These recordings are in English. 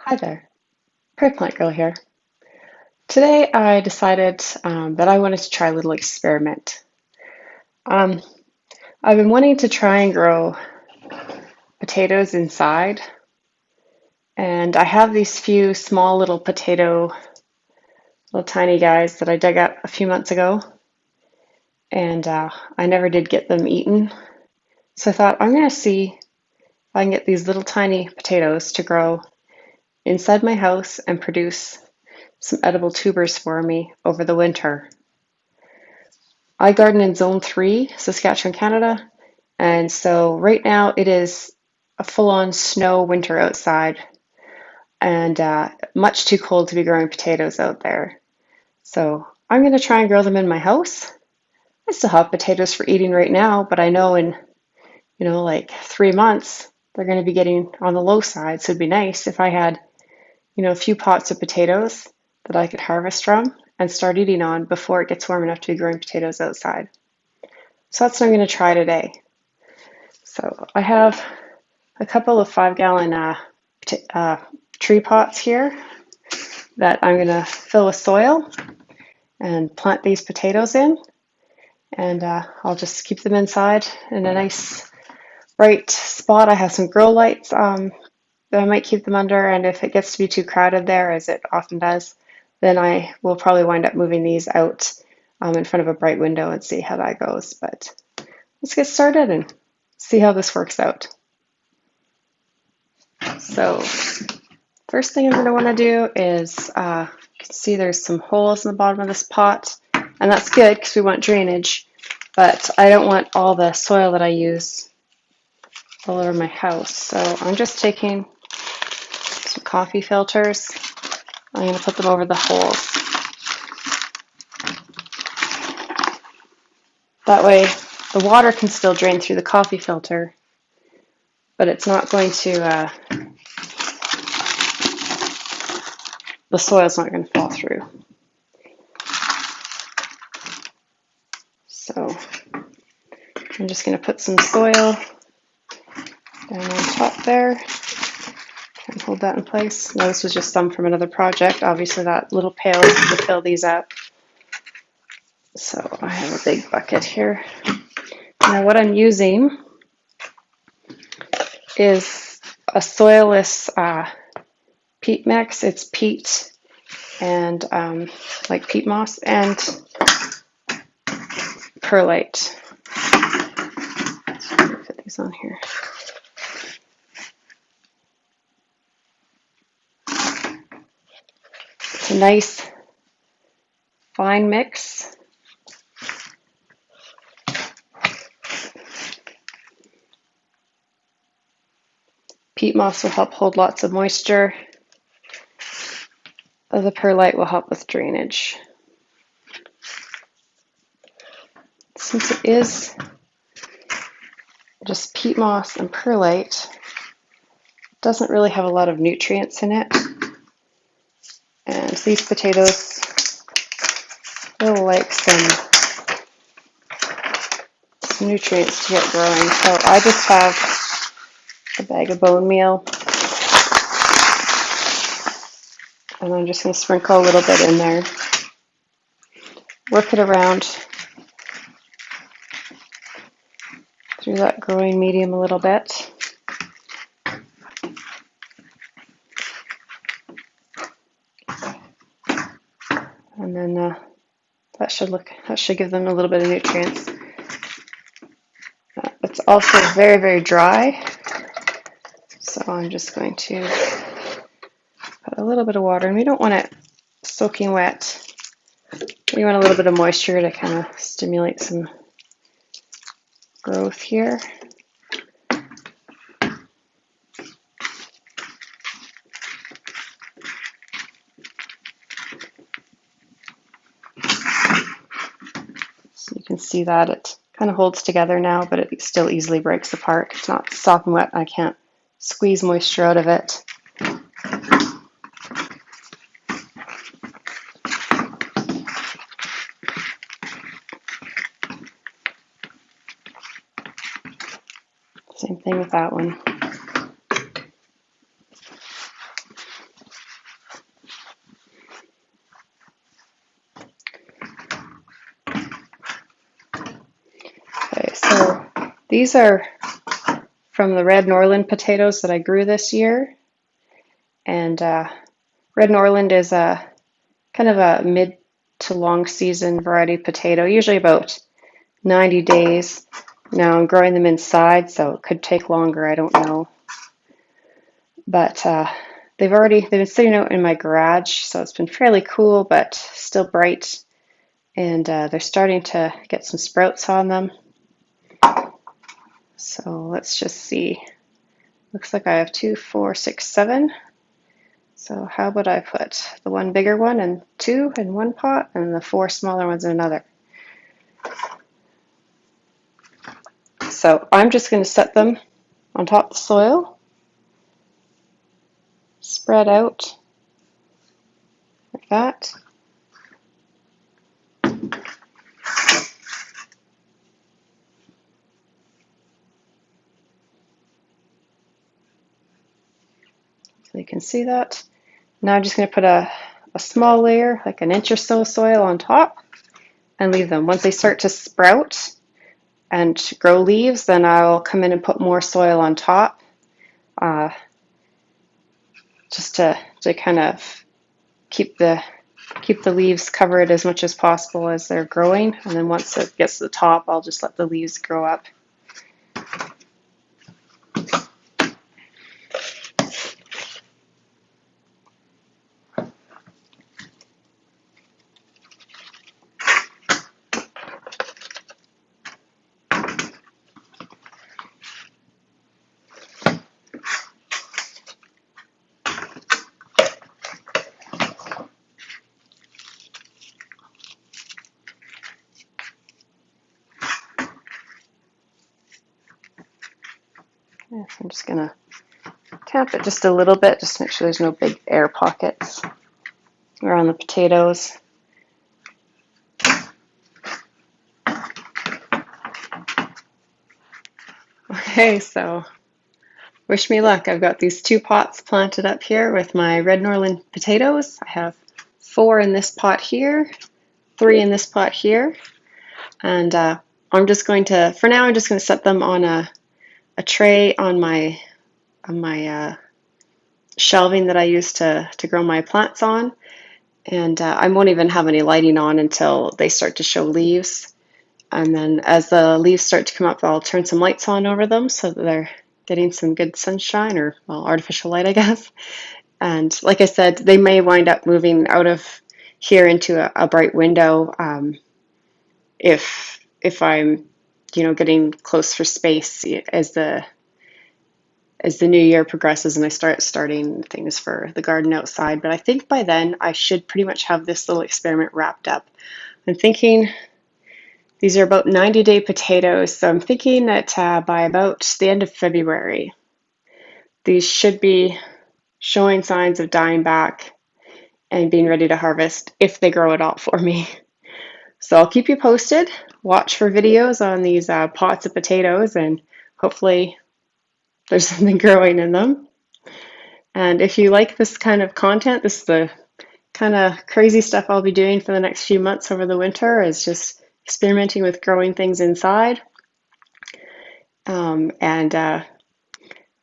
Hi there, Prairie Plant Girl here. Today I decided that I wanted to try a little experiment. Um, I've been wanting to try and grow potatoes inside, and I have these few small little little tiny guys that I dug up a few months ago, and I never did get them eaten. So I thought I'm going to see if I can get these little tiny potatoes to grow inside my house and produce some edible tubers for me over the winter. I garden in Zone 3, Saskatchewan, Canada, and so right now it is a full-on snow winter outside and much too cold to be growing potatoes out there. So I'm going to try and grow them in my house. I still have potatoes for eating right now, but I know in, like 3 months, they're going to be getting on the low side. So it'd be nice if I had, a few pots of potatoes that I could harvest from and start eating on before it gets warm enough to be growing potatoes outside. So that's what I'm going to try today. So I have a couple of 5-gallon tree pots here that I'm going to fill with soil and plant these potatoes in. And I'll just keep them inside in a nice bright spot. I have some grow lights that I might keep them under. And if it gets to be too crowded there, as it often does, then I will probably wind up moving these out in front of a bright window and see how that goes. But let's get started and see how this works out. So first thing I'm going to want to do is, you can see there's some holes in the bottom of this pot, and that's good because we want drainage, but I don't want all the soil that I use all over my house. So I'm just taking some coffee filters. I'm going to put them over the holes. That way the water can still drain through the coffee filter, but it's not going to, the soil's not going to fall through. So I'm just going to put some soil down on top there and hold that in place. Now this was just some from another project. Obviously that little pail is to fill these up. So I have a big bucket here. Now what I'm using is a soilless peat mix. It's peat and like peat moss and perlite. Put these on here. It's a nice fine mix. Peat moss will help hold lots of moisture. The perlite will help with drainage. Since it is just peat moss and perlite, it doesn't really have a lot of nutrients in it. And these potatoes will like some nutrients to get growing. So I just have a bag of bone meal, and I'm just going to sprinkle a little bit in there. Work it around through that growing medium a little bit. And then that should give them a little bit of nutrients. It's also very, very dry, so I'm just going to put a little bit of water, and we don't want it soaking wet. We want a little bit of moisture to kind of stimulate some growth here. So you can see that it kind of holds together now, but it still easily breaks apart. It's not sopping wet. I can't squeeze moisture out of it. Same thing with that one. These are from the red Norland potatoes that I grew this year. And red Norland is a kind of a mid to long season variety potato, usually about 90 days. Now I'm growing them inside, so it could take longer, I don't know. But they've been sitting out in my garage, so it's been fairly cool, but still bright. And they're starting to get some sprouts on them. So let's just see. Looks like I have 2, 4, 6, 7. So how about I put the one bigger one and 2 in one pot and the 4 smaller ones in another. So I'm just going to set them on top of the soil, spread out like that. So you can see that. Now I'm just going to put a small layer, like an inch or so soil on top and leave them. Once they start to sprout and grow leaves, then I'll come in and put more soil on top, just to kind of keep the leaves covered as much as possible as they're growing. And then once it gets to the top, I'll just let the leaves grow up. Yeah, so I'm just going to tap it just a little bit, just to make sure there's no big air pockets around the potatoes. Okay, so wish me luck. I've got these 2 pots planted up here with my red Norland potatoes. I have 4 in this pot here, 3 in this pot here, and I'm just going to, for now, I'm just going to set them on a tray on my shelving that I use to grow my plants on, and I won't even have any lighting on until they start to show leaves. And then as the leaves start to come up, I'll turn some lights on over them so that they're getting some good sunshine, or, well, artificial light, I guess. And like I said, they may wind up moving out of here into a bright window if I'm, getting close for space as the new year progresses and I starting things for the garden outside. But I think by then I should pretty much have this little experiment wrapped up. I'm thinking these are about 90-day potatoes, so I'm thinking that by about the end of February, these should be showing signs of dying back and being ready to harvest if they grow at all for me. So I'll keep you posted. Watch for videos on these pots of potatoes, and hopefully there's something growing in them. And if you like this kind of content, this is the kind of crazy stuff I'll be doing for the next few months over the winter, is just experimenting with growing things inside. And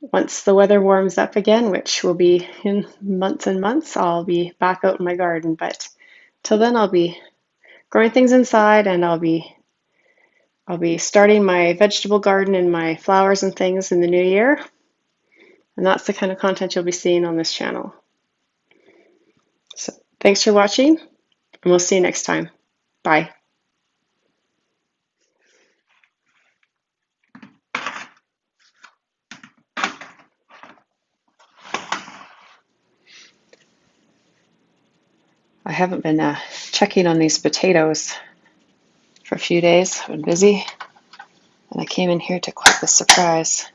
once the weather warms up again, which will be in months and months, I'll be back out in my garden. But till then, I'll be growing things inside, and I'll be starting my vegetable garden and my flowers and things in the new year. And that's the kind of content you'll be seeing on this channel. So thanks for watching, and we'll see you next time. Bye. I haven't been checking on these potatoes for a few days. I've been busy, and I came in here to quite the surprise.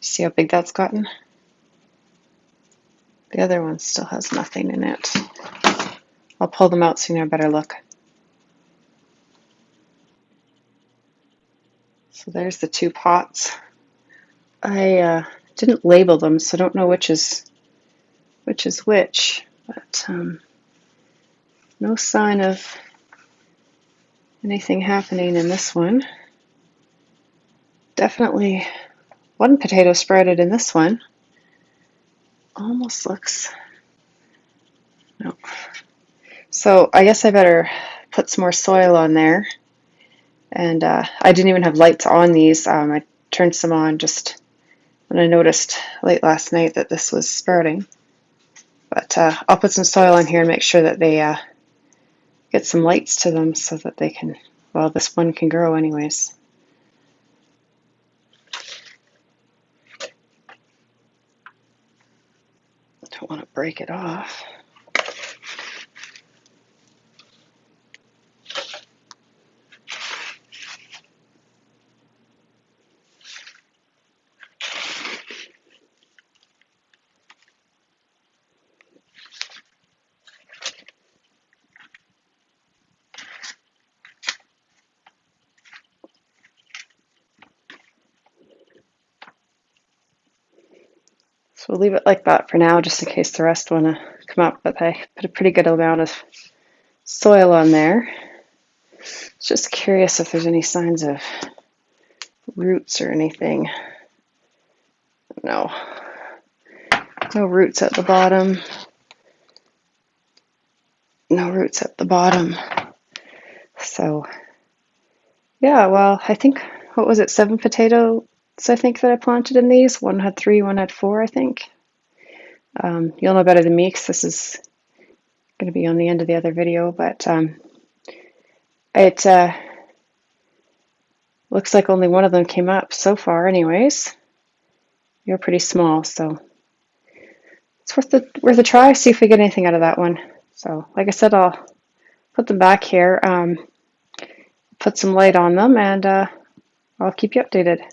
See how big that's gotten? The other one still has nothing in it. I'll pull them out so you have a better look. So there's the 2 pots. I didn't label them, so I don't know which is which, but no sign of anything happening in this one. definitely one potato sprouted in this one. Almost looks, no. So I guess I better put some more soil on there. And I didn't even have lights on these. I turned some on just when I noticed late last night that this was sprouting. But I'll put some soil on here and make sure that they get some lights to them so that they can, well, this one can grow anyways. Don't want to break it off. So we'll leave it like that for now, just in case the rest want to come up. But I put a pretty good amount of soil on there. Just curious if there's any signs of roots or anything. No. No roots at the bottom. No roots at the bottom. So, yeah, well, I think, what was it, 7 potatoes I think that I planted in these. One had 3, one had 4, I think. You'll know better than me because this is going to be on the end of the other video, but it looks like only one of them came up so far anyways. You're pretty small, so it's worth a try, see if we get anything out of that one. So, like I said, I'll put them back here, put some light on them, and I'll keep you updated.